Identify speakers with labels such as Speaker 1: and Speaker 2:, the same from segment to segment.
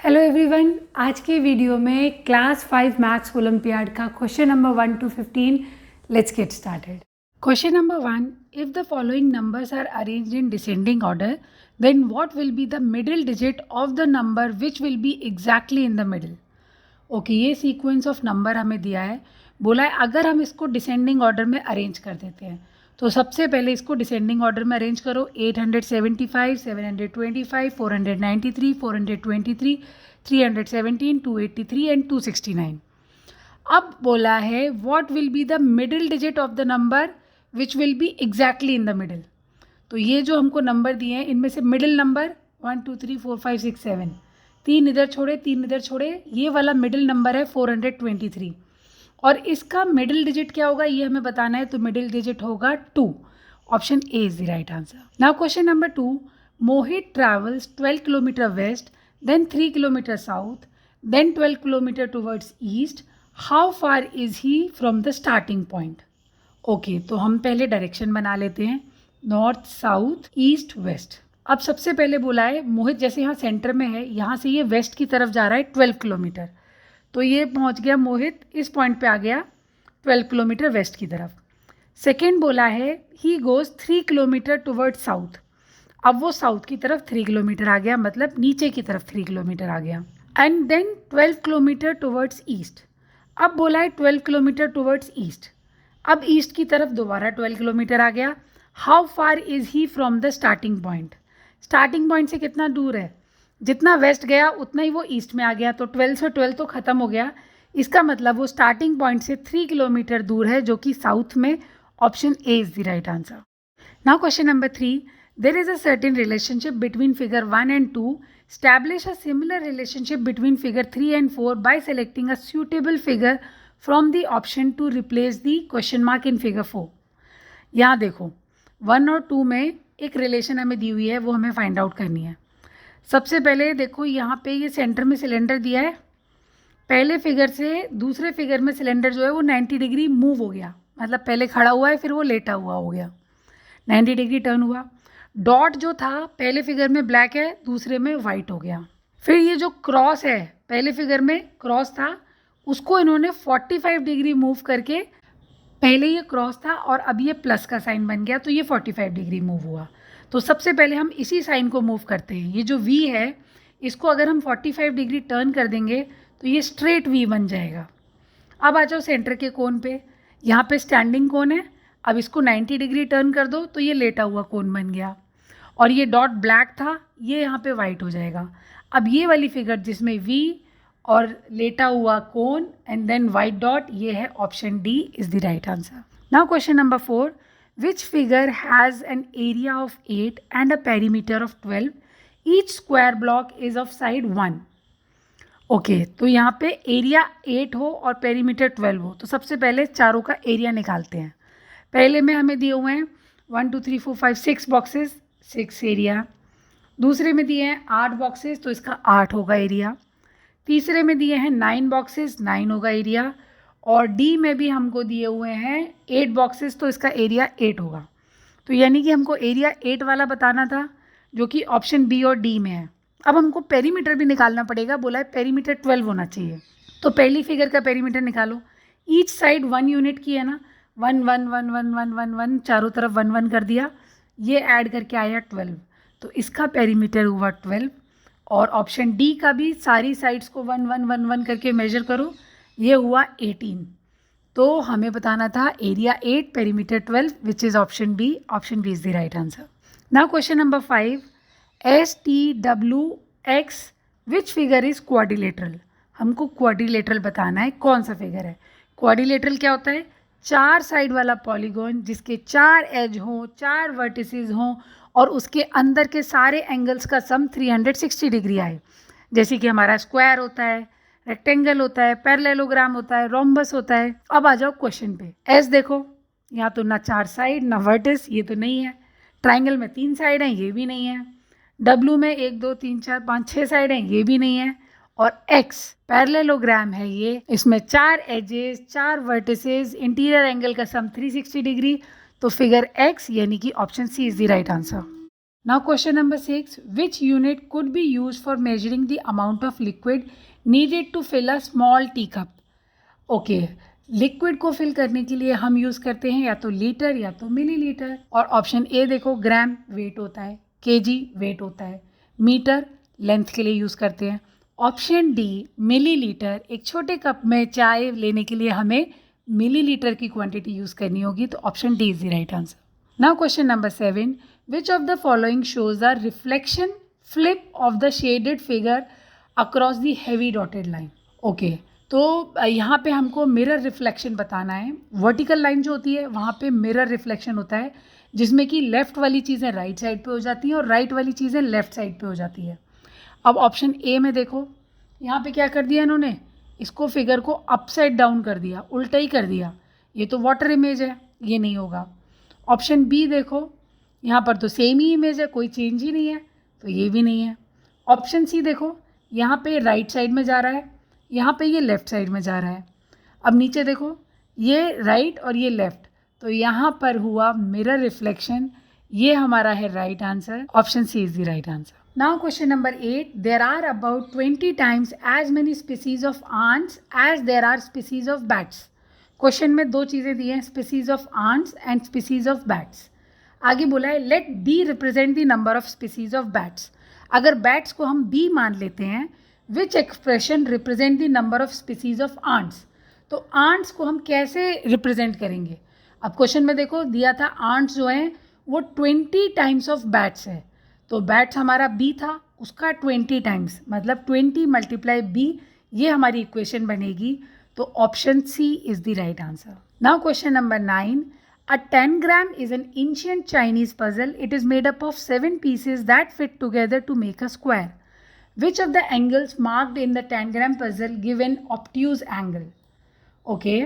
Speaker 1: Hello everyone, आज के video में क्लास 5 मैथ्स ओलंपियाड का question number 1 to 15 let's get started. Question number 1, if the following numbers are arranged in descending order then what will be the middle digit of the number which will be exactly in the middle. Okay, ये sequence of number हमें दिया है, बोला है अगर हम इसको descending order में अरेंज कर देते हैं तो सबसे पहले इसको डिसेंडिंग ऑर्डर में अरेंज करो। 875, 725, 493, 423, 317, 283 एंड 269। अब बोला है what will be the middle digit of the number which will be exactly in the middle. तो ये जो हमको नंबर दिए हैं इनमें से मिडिल नंबर 1 2 3 4 5 6 7, 3 इधर छोड़े 3 इधर छोड़े, ये वाला मिडिल नंबर है 423 और इसका मिडिल डिजिट क्या होगा ये हमें बताना है। तो मिडिल डिजिट होगा 2। Option A is the right answer. Now question number 2, Mohit travels 12 kilometre west, देन 3 किलोमीटर साउथ, देन 12 kilometre towards east. How far is he from the starting point. Okay, तो हम पहले डायरेक्शन बना लेते हैं, नॉर्थ साउथ ईस्ट वेस्ट। अब सबसे पहले बोला है मोहित जैसे यहाँ सेंटर में है, यहाँ से ये वेस्ट की तरफ जा रहा है 12 किलोमीटर, तो ये पहुंच गया मोहित इस पॉइंट पे आ गया 12 किलोमीटर वेस्ट की तरफ। सेकेंड बोला है he goes 3 kilometre toward south. अब वो साउथ की तरफ 3 किलोमीटर आ गया, मतलब नीचे की तरफ 3 किलोमीटर आ गया। And then 12 kilometre towards east. अब बोला है 12 किलोमीटर टुवर्ड्स ईस्ट। अब ईस्ट की तरफ दोबारा 12 किलोमीटर आ गया। How far is he from the starting point. Starting point से कितना दूर है, जितना वेस्ट गया उतना ही वो ईस्ट में आ गया, तो 12 से 12 तो ख़त्म हो गया। इसका मतलब वो स्टार्टिंग पॉइंट से 3 किलोमीटर दूर है, जो कि साउथ में। Option A is the right answer. Now question number 3, there is a certain relationship between figure 1 and 2. Establish a similar relationship between figure 3 and 4 by selecting a suitable figure from the option to replace the question mark in figure 4. यहाँ देखो 1 और 2 में एक relation हमें दी हुई है, वो हमें फाइंड आउट करनी है। सबसे पहले देखो यहाँ पे ये सेंटर में सिलेंडर दिया है, पहले फिगर से दूसरे फिगर में सिलेंडर जो है वो 90 डिग्री मूव हो गया, मतलब पहले खड़ा हुआ है फिर वो लेटा हुआ हो गया, 90 डिग्री टर्न हुआ। डॉट जो था पहले फिगर में ब्लैक है, दूसरे में वाइट हो गया। फिर ये जो क्रॉस है पहले फिगर में क्रॉस था, उसको इन्होंने 45 डिग्री मूव करके, पहले ये क्रॉस था और अब ये प्लस का साइन बन गया, तो ये 45 डिग्री मूव हुआ। तो सबसे पहले हम इसी साइन को मूव करते हैं। ये जो V है इसको अगर हम 45 डिग्री टर्न कर देंगे तो ये स्ट्रेट V बन जाएगा। अब आ जाओ सेंटर के कोन पे, यहाँ पे स्टैंडिंग कोन है, अब इसको 90 डिग्री टर्न कर दो तो ये लेटा हुआ कोन बन गया। और ये डॉट ब्लैक था, ये यहाँ पे वाइट हो जाएगा। अब ये वाली फिगर जिसमें V और लेटा हुआ cone and then white dot, ये है option D is the right answer. Now question number 4, which figure has an area of 8 and a perimeter of 12? Each square block is of side 1. Okay, तो यहाँ पे area 8 हो और perimeter 12 हो, तो सबसे पहले चारों का एरिया निकालते हैं। पहले में हमें दिए हुए हैं 1 2 3 4 5 6 बॉक्सेस, 6 एरिया। दूसरे में दिए हैं 8 बॉक्सेस, तो इसका 8 होगा एरिया। तीसरे में दिए हैं 9 बॉक्सेस, 9 होगा एरिया। और डी में भी हमको दिए हुए हैं 8 बॉक्सेस, तो इसका एरिया 8 होगा। तो यानी कि हमको एरिया 8 वाला बताना था, जो कि ऑप्शन बी और डी में है। अब हमको पेरीमीटर भी निकालना पड़ेगा, बोला है पेरीमीटर 12 होना चाहिए। तो पहली फिगर का पेरीमीटर निकालो, ईच साइड 1 यूनिट की है ना, 1 1 1 1 1 1 1, चारों तरफ 1 1 कर दिया, ये ऐड करके आया 12, तो इसका पेरीमीटर हुआ 12। और ऑप्शन डी का भी सारी साइड्स को 1 1 1 1 करके मेजर करो, ये हुआ 18। तो हमें बताना था area 8 perimeter 12 which is option B. Option B is the right answer. Now question number 5, STWX which figure is quadrilateral. हमको क्वाड्रिलेटरल बताना है, कौन सा फिगर है। क्वाड्रिलेटरल क्या होता है, 4 साइड वाला पॉलीगॉन जिसके 4 एज हों, 4 वर्टिसेस हों और उसके अंदर के सारे एंगल्स का सम 360 डिग्री आए। जैसे कि हमारा स्क्वायर होता है, रेक्टेंगल होता है, पैरेललोग्राम होता है, रोम्बस होता है। अब आ जाओ क्वेश्चन पे। एस देखो, यहाँ तो ना 4 साइड ना वर्टिस, ये तो नहीं है। ट्राइंगल में 3 साइड हैं, ये भी नहीं है। डब्ल्यू में 1 2 3 4 5 6 साइड हैं, ये भी नहीं है। और एक्स पैरेललोग्राम है ये, इसमें 4 एजेस, 4 वर्टिसेस, इंटीरियर एंगल का सम 360 डिग्री। तो फिगर एक्स यानी कि option C is the right answer. Now question number 6, which unit could be used for measuring the amount of liquid needed to fill a small teacup? Okay, liquid को fill करने के लिए हम use करते हैं या तो लीटर या तो मिलीलीटर। और ऑप्शन ए देखो, ग्राम वेट होता है, केजी वेट होता है, मीटर लेंथ के लिए यूज़ करते हैं। ऑप्शन डी मिलीलीटर, एक छोटे कप में चाय लेने के लिए हमें मिलीलीटर की क्वांटिटी यूज़ करनी होगी, तो option D is the right answer. Now question number 7, which of the following shows a reflection flip of the shaded figure across the heavy dotted line? Okay, तो यहाँ पे हमको मिरर रिफ्लेक्शन बताना है। Vertical line जो होती है वहाँ पे मिरर रिफ्लेक्शन होता है, जिसमें कि लेफ़्ट वाली चीज़ें राइट साइड पे हो जाती हैं और राइट वाली चीज़ें लेफ़्ट साइड पे हो जाती है। अब ऑप्शन ए में देखो, यहाँ पे क्या कर दिया इन्होंने, इसको फिगर को अपसाइड डाउन कर दिया, उल्टा ही कर दिया। ये तो वाटर इमेज है, ये नहीं होगा। ऑप्शन बी देखो, यहाँ पर तो सेम ही इमेज है, कोई चेंज ही नहीं है, तो ये भी नहीं है। ऑप्शन सी देखो, यहाँ पे राइट साइड में जा रहा है, यहाँ पे ये लेफ़्ट साइड में जा रहा है। अब नीचे देखो, ये राइट और ये लेफ़्ट, तो यहाँ पर हुआ मिरर रिफ्लेक्शन, ये हमारा है right answer. Option C is the right answer. Now question number 8, there are about 20 times as many species of ants as there are species of bats. Question में दो चीज़ें दी हैं, species of ants and species of bats. आगे बोला है let B represent the number of species of bats. अगर bats को हम बी मान लेते हैं, which expression represent the number of species of ants, तो आंट्स को हम कैसे रिप्रेजेंट करेंगे? अब क्वेश्चन में देखो दिया था आंट्स जो हैं वो 20 टाइम्स ऑफ बैट्स है, तो बैट्स हमारा बी था, उसका 20 टाइम्स मतलब 20 मल्टीप्लाई बी, ये हमारी इक्वेशन बनेगी। तो option C is the right answer. Now question number 9, a 10 gram is an ancient Chinese puzzle. It is made up of 7 pieces that fit together to make a square. Which of the angles marked in the 10 gram puzzle give an obtuse angle? Okay,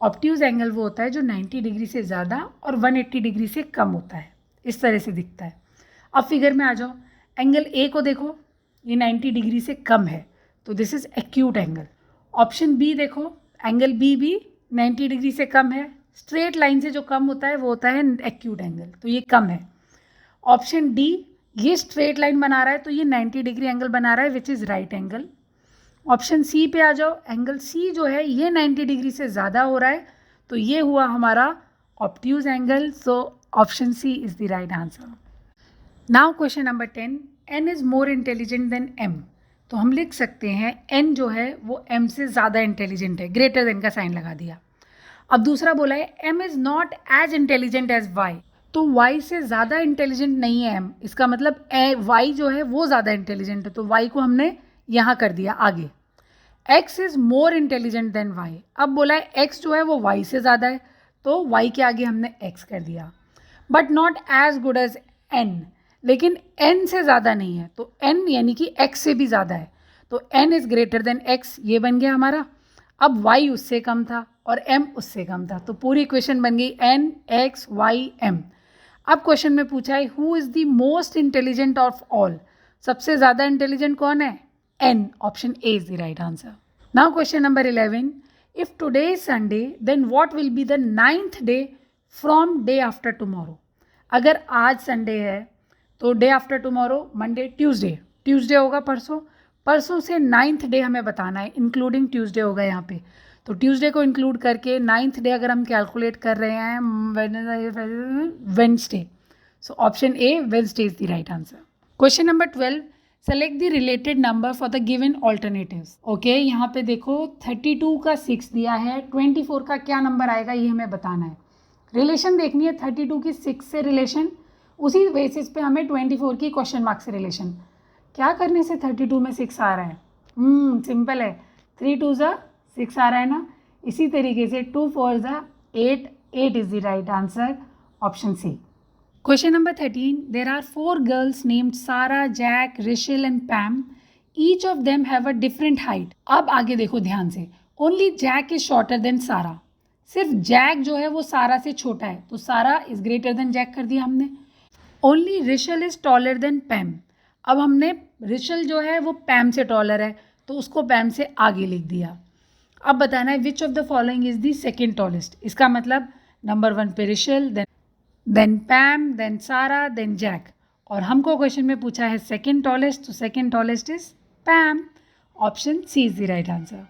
Speaker 1: obtuse angle वो होता है जो 90 degree से ज़्यादा और 180 degree से कम होता है, इस तरह से दिखता है। अब फिगर में आ जाओ, एंगल ए को देखो, ये 90 डिग्री से कम है, तो this is acute angle. Option B देखो, एंगल बी भी 90 डिग्री से कम है, स्ट्रेट लाइन से जो कम होता है वो होता है एक्यूट एंगल, तो ये कम है। ऑप्शन डी, ये स्ट्रेट लाइन बना रहा है तो ये 90 डिग्री एंगल बना रहा है, which is right angle. Option C पे आ जाओ, एंगल सी जो है ये 90 डिग्री से ज़्यादा हो रहा है, तो ये हुआ हमारा obtuse angle, so option C is the right answer. Now question number 10, N is more intelligent than M. तो हम लिख सकते हैं एन जो है वो एम से ज़्यादा इंटेलिजेंट है, ग्रेटर देन का साइन लगा दिया। अब दूसरा बोला है M is not as intelligent as Y, तो वाई से ज़्यादा इंटेलिजेंट नहीं है एम, इसका मतलब वाई जो है वो ज़्यादा इंटेलिजेंट है, तो वाई को हमने यहाँ कर दिया आगे। X is more intelligent than Y, अब बोला है एक्स जो है वो वाई से ज़्यादा है, तो वाई के आगे हमने एक्स कर दिया। But not as good as N, लेकिन एन से ज़्यादा नहीं है, तो एन यानी कि एक्स से भी ज़्यादा है, तो N is greater than X, ये बन गया हमारा। अब वाई उससे कम था और एम उससे कम था, तो पूरी इक्वेशन बन गई एन एक्स वाई एम। अब क्वेश्चन में पूछा है who is the most intelligent of all, सबसे ज़्यादा इंटेलिजेंट कौन है? N, option A is the right answer. Now question number 11, if today is Sunday then what will be the 9th day from day after tomorrow. अगर आज Sunday है तो day after tomorrow Monday, Tuesday होगा परसों, परसों से 9th day हमें बताना है, इंक्लूडिंग ट्यूसडे होगा यहाँ पे, तो ट्यूसडे को इंक्लूड करके 9th डे अगर हम कैलकुलेट कर रहे हैं Wednesday, so option A Wednesday is the right answer. Question number 12, select the related number for the given alternatives. Okay, यहाँ पे देखो 32 का 6 दिया है, 24 का क्या नंबर आएगा ये हमें बताना है। रिलेशन देखनी है 32 की 6 से रिलेशन, उसी बेसिस पे हमें 24 की क्वेश्चन मार्क से रिलेशन। क्या करने से 32 में 6 आ रहा है? सिंपल है, 3 2 ज़ा 6 आ रहा है ना, इसी तरीके से 2 4 ज़ा 8, 8 is the right answer, option C. Question number 13, there are 4 girls named Sarah, Jack, Rachel and Pam, each of them have a different height. अब आगे देखो ध्यान से, only Jack is shorter than Sarah, सिर्फ जैक जो है वो सारा से छोटा है, तो सारा इज ग्रेटर देन जैक कर दिया हमने। ओनली रिशल इज टॉलर देन पैम, अब हमने रिशल जो है वो पैम से टॉलर है, तो उसको पैम से आगे लिख दिया। अब बताना है which of the following is the second tallest, इसका मतलब नंबर 1 पे Rachel, then Pam, then Sara, then Jack. और हमको क्वेश्चन में पूछा है सेकेंड टॉलेस्ट, तो second tallest is Pam. Option C is the right answer.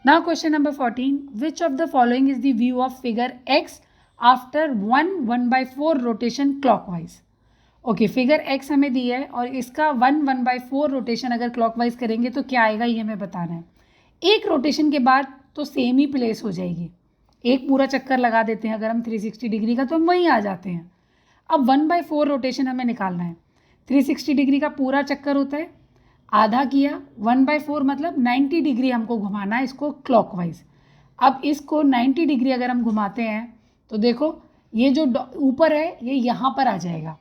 Speaker 1: Now question number 14. Which of the following is the view of figure X after 1/4 rotation clockwise. Okay, figure X हमें दी है और इसका 1/4 rotation अगर clockwise करेंगे तो क्या आएगा ये हमें बताना है. एक रोटेशन के बाद तो सेम ही प्लेस हो जाएगी. एक पूरा चक्कर लगा देते हैं अगर हम 360 डिग्री का, तो हम वहीं आ जाते हैं. अब 1/4 रोटेशन हमें निकालना है. 360 डिग्री का पूरा चक्कर होता है, आधा किया, 1/4 मतलब 90 डिग्री हमको घुमाना है इसको क्लॉकवाइज. अब इसको 90 डिग्री अगर हम घुमाते हैं तो देखो ये जो ऊपर है ये यहाँ पर आ जाएगा.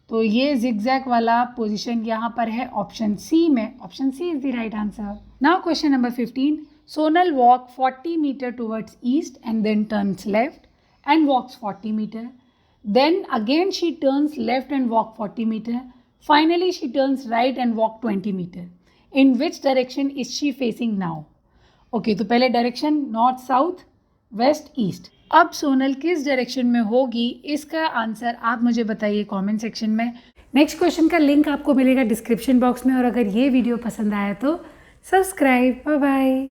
Speaker 1: तो ये जिगजैग वाला पोजीशन यहाँ पर है ऑप्शन सी में. Option C is the right answer. Now question number 15. Sonal walk 40 meter towards east and then turns left and walks 40 meter. Then again she turns left and walk 40 meter. Finally she turns right and walk 20 meter. In which direction is she facing now? Okay, तो पहले direction north, south, west, east. अब सोनल किस direction में होगी इसका answer आप मुझे बताइए कमेंट सेक्शन में. नेक्स्ट क्वेश्चन का लिंक आपको मिलेगा डिस्क्रिप्शन बॉक्स में. और अगर ये वीडियो पसंद आया तो सब्सक्राइब. Bye bye.